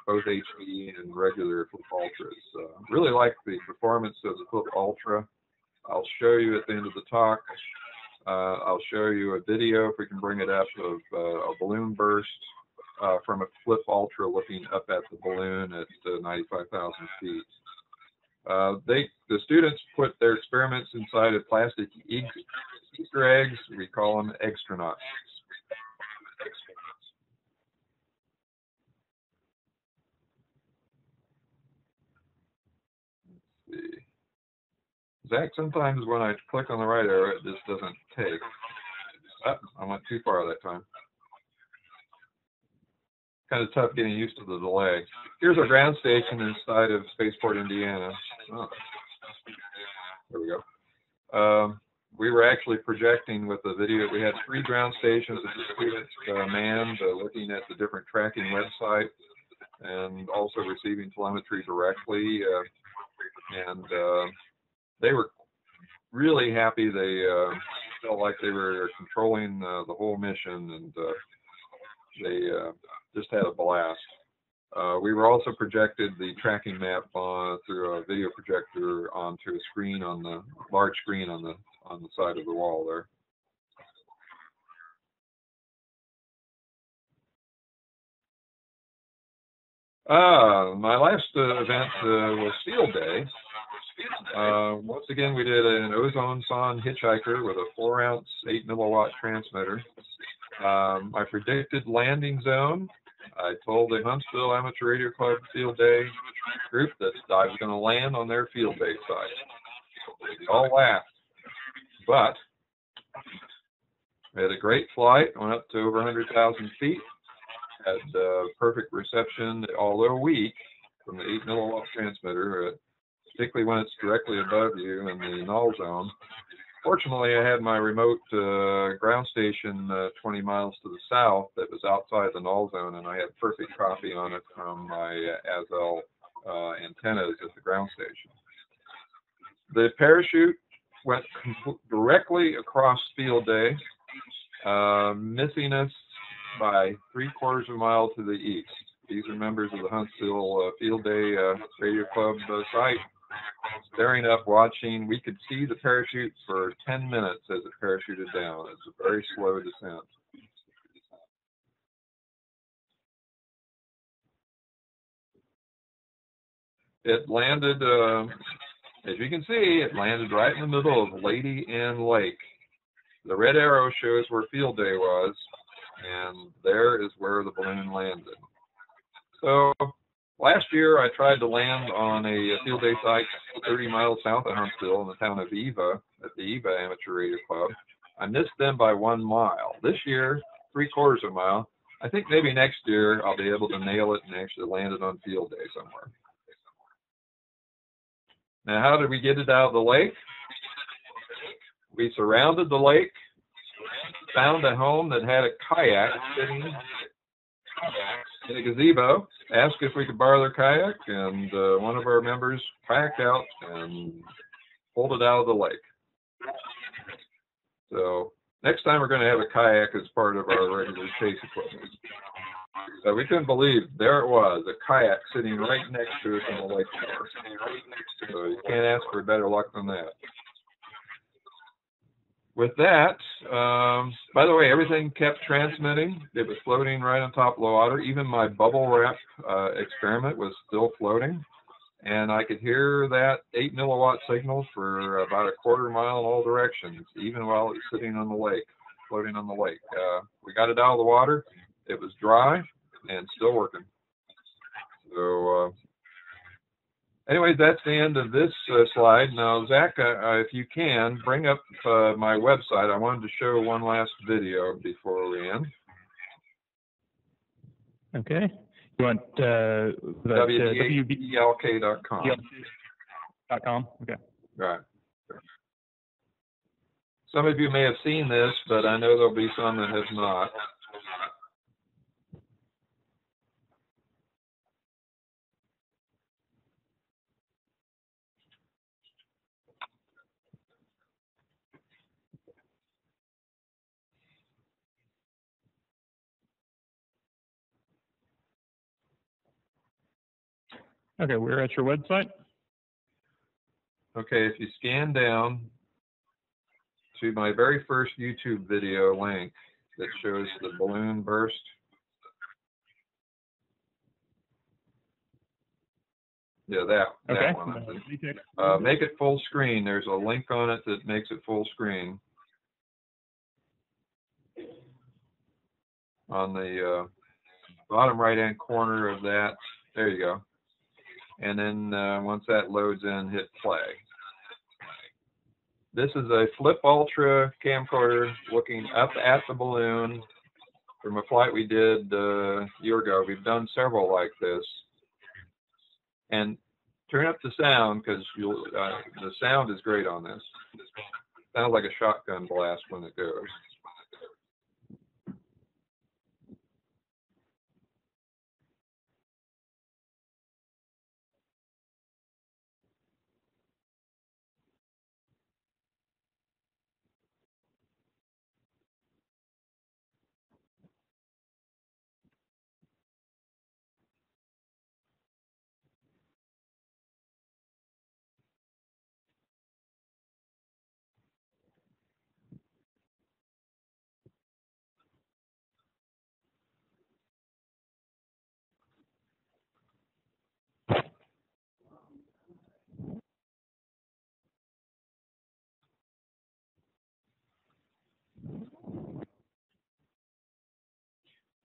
S1: both HD and regular flip ultras. Really like the performance of the flip ultra. I'll show you at the end of the talk. I'll show you a video, if we can bring it up, of a balloon burst from a flip ultra looking up at the balloon at 95,000 feet. The students put their experiments inside of plastic Easter eggs. We call them extranauts. Let's see. Zach, sometimes when I click on the right arrow, it just doesn't take. Oh, I went too far that time. Kind of tough getting used to the delay. Here's our ground station inside of Spaceport, Indiana. Oh, there we go. We were actually projecting with the video. We had 3 ground stations that the students manned, looking at the different tracking websites and also receiving telemetry directly. They were really happy. They felt like they were controlling the whole mission, and they just had a blast. We were also projected the tracking map through a video projector onto a screen on the large screen on the side of the wall there. My last event was Field Day. Once again, we did an ozone sonde hitchhiker with a 4-ounce 8-milliwatt transmitter. I predicted landing zone. I told the Huntsville Amateur Radio Club Field Day group that I was going to land on their Field Day site. They all laughed, but we had a great flight, went up to over 100,000 feet, had perfect reception all the week from the 8-milliwatt transmitter, particularly when it's directly above you in the null zone. Fortunately, I had my remote ground station 20 miles to the south that was outside the null zone, and I had perfect copy on it from my ASL antennas at the ground station. The parachute went directly across Field Day, missing us by 3/4 of a mile to the east. These are members of the Huntsville Field Day Radio Club site. Staring up, watching. We could see the parachute for 10 minutes as it parachuted down. It's a very slow descent. It landed, as you can see, it landed right in the middle of Lady Ann Lake. The red arrow shows where Field Day was, and there is where the balloon landed. So last year, I tried to land on a Field Day site 30 miles south of Huntsville in the town of Eva at the Eva Amateur Radio Club. I missed them by 1 mile. This year, 3/4 of a mile. I think maybe next year I'll be able to nail it and actually land it on Field Day somewhere. Now, how did we get it out of the lake? We surrounded the lake, found a home that had a kayak sitting in a gazebo, asked if we could borrow their kayak, and one of our members kayaked out and pulled it out of the lake. So next time we're going to have a kayak as part of our regular chase equipment. So we couldn't believe there it was, a kayak sitting right next to us on the lake shore. So you can't ask for better luck than that. With that, by the way, everything kept transmitting. It was floating right on top of the water. Even my bubble wrap experiment was still floating. And I could hear that 8-milliwatt signal for about a 1/4 mile in all directions, even while it was sitting on the lake, floating on the lake. We got it out of the water. It was dry and still working. So anyways, that's the end of this slide. Now, Zach, if you can, bring up my website. I wanted to show one last video before we end.
S2: Okay. You want
S1: WBELK.com.
S2: .com? Okay.
S1: Right. Some of you may have seen this, but I know there'll be some that have not.
S2: Okay, we're at your website.
S1: Okay, if you scan down to my very first YouTube video link that shows the balloon burst. Yeah, that one. Make it full screen. There's a link on it that makes it full screen. On the bottom right-hand corner of that, there you go. And then once that loads in, hit play. This is a Flip Ultra camcorder looking up at the balloon from a flight we did a year ago. We've done several like this. And turn up the sound, because the sound is great on this. Sounds like a shotgun blast when it goes.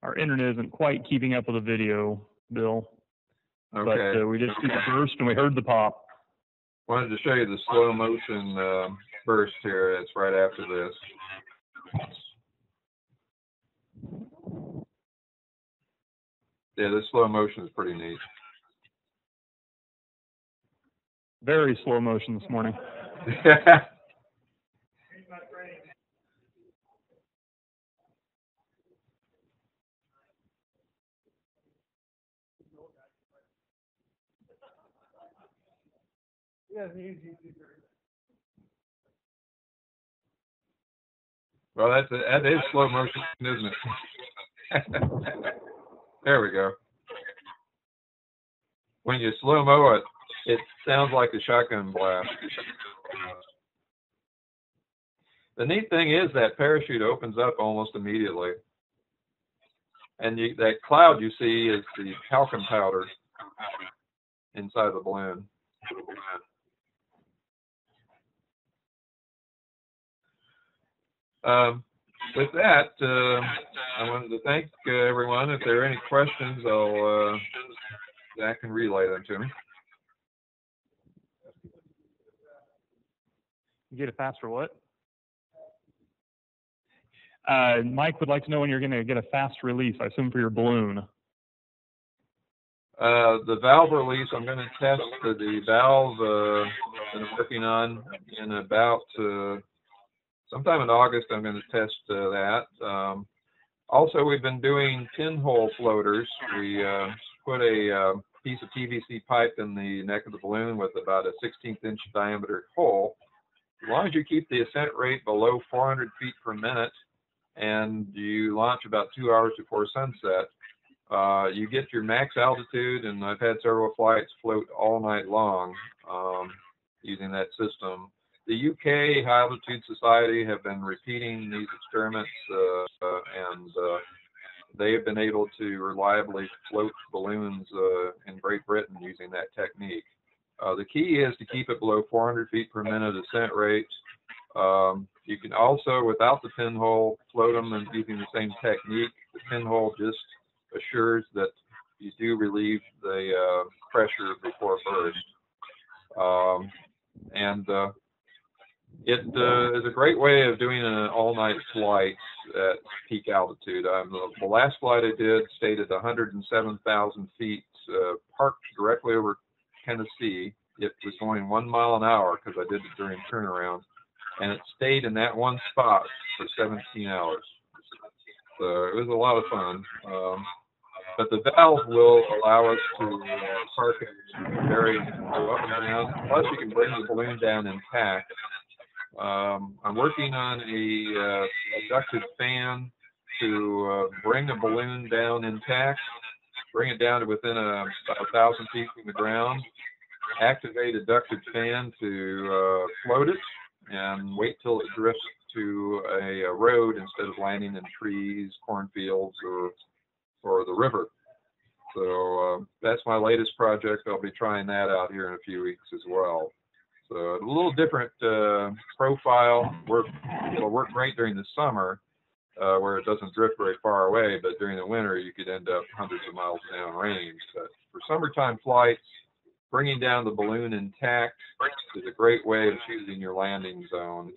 S2: Our internet isn't quite keeping up with the video, Bill.
S1: Okay.
S2: But we did see the burst and we heard the pop.
S1: Wanted to show you the slow motion burst here. It's right after this. Yeah, this slow motion is pretty neat.
S2: Very slow motion this morning.
S1: Well, that is slow motion, isn't it? There we go. When you slow-mo it, it sounds like a shotgun blast. The neat thing is that parachute opens up almost immediately. And that cloud you see is the talcum powder inside the balloon. With that, I wanted to thank everyone. If there are any questions, Zach can relay them to me.
S2: You get a faster what? Mike would like to know when you're going to get a fast release, I assume for your balloon.
S1: The valve release, I'm going to test the valve that I'm working on in about sometime in August. I'm going to test that. Also, we've been doing pinhole floaters. We put a piece of PVC pipe in the neck of the balloon with about a 16th inch diameter hole. As long as you keep the ascent rate below 400 feet per minute and you launch about 2 hours before sunset, you get your max altitude, and I've had several flights float all night long using that system. The UK High Altitude Society have been repeating these experiments, and they have been able to reliably float balloons in Great Britain using that technique. The key is to keep it below 400 feet per minute ascent rate. You can also, without the pinhole, float them and using the same technique. The pinhole just assures that you do relieve the pressure before burst. It is a great way of doing an all-night flight at peak altitude. The last flight I did stayed at 107,000 feet, parked directly over Tennessee. It was going 1 mile an hour because I did it during turnaround, and it stayed in that one spot for 17 hours. So it was a lot of fun. But the valve will allow us to park it very go up and down. Plus, you can bring the balloon down intact. I'm working on a ducted fan to bring the balloon down intact, bring it down to within about 1,000 feet from the ground, activate a ducted fan to float it, and wait till it drifts to a road instead of landing in trees, cornfields, or the river. So that's my latest project. I'll be trying that out here in a few weeks as well. So a little different profile. It'll work great during the summer where it doesn't drift very far away, but during the winter you could end up hundreds of miles downrange. But for summertime flights, bringing down the balloon intact is a great way of choosing your landing zone.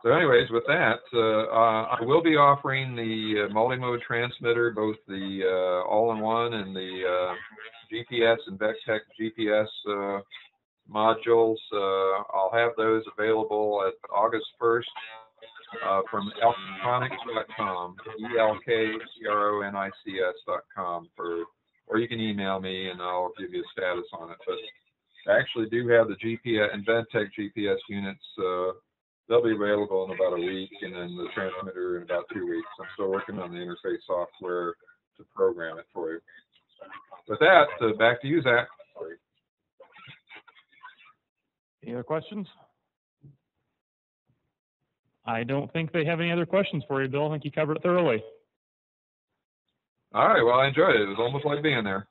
S1: So anyways, with that, I will be offering the Multimode Transmitter, both the all-in-one and the GPS and VecTech GPS modules. I'll have those available at August 1st from elctronics.com, elktronics.com, or you can email me and I'll give you a status on it. But I actually do have the GPS and VecTech GPS units. They'll be available in about a week, and then the transmitter in about 2 weeks. I'm still working on the interface software to program it for you. With that, back to you, Zach.
S2: Any other questions? I don't think they have any other questions for you, Bill. I think you covered it thoroughly.
S1: All right, well, I enjoyed it. It was almost like being there.